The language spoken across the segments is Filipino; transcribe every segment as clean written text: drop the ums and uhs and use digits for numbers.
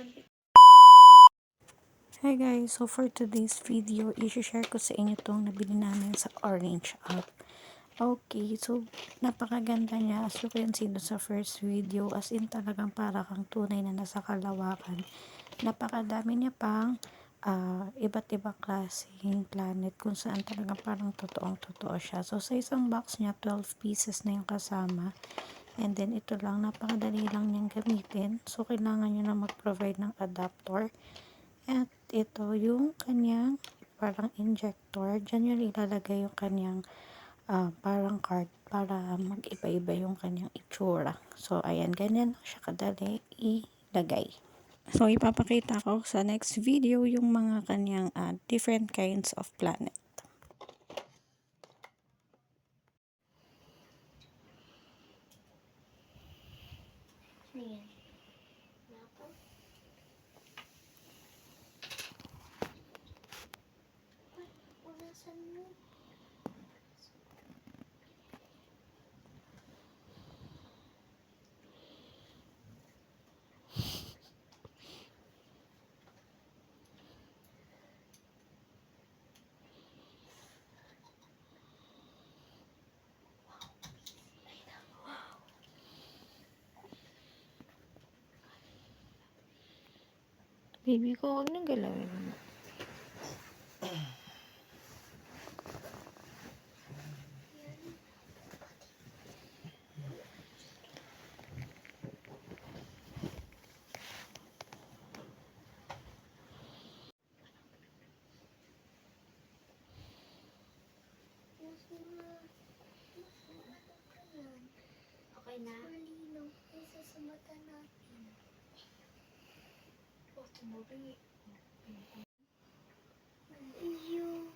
Hi guys, so for today's video, i-share ko sa inyo itong nabili namin sa Orange App. Okay, so napakaganda niya as you can see sa first video, as in talagang para kang tunay na nasa kalawakan. Napakadami niya pang iba't ibang klaseng planet kung saan talagang parang totoong totoo siya. So sa isang box niya, 12 pieces na yung kasama. And then ito lang, napakadali lang niyang gamitin. So kailangan niyo na mag-provide ng adapter. At ito yung kanyang parang injector. Diyan yun ilalagay yung kanyang parang card para mag-iba-iba yung kanyang itsura. So, ayan, ganyan lang siya kadali ilagay. So, ipapakita ko sa next video yung mga kanyang different kinds of planet. Ayan. Unasan mo. Baby ko, huwag nang galawin mo. Okay na? Malinaw. Isa sa mata natin. Oh, tumabi. Iyo.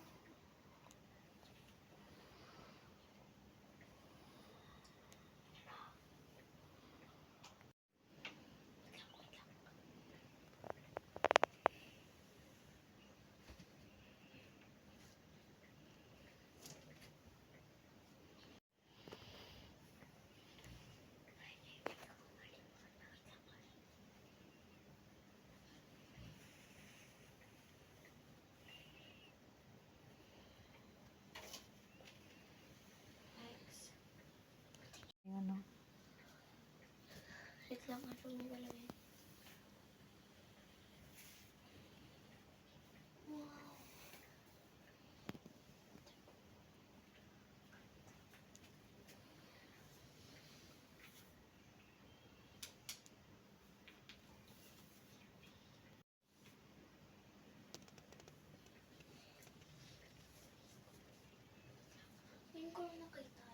Ano? Wait lang, ano mo galawin? Wow. Ngayon ko lang nakita.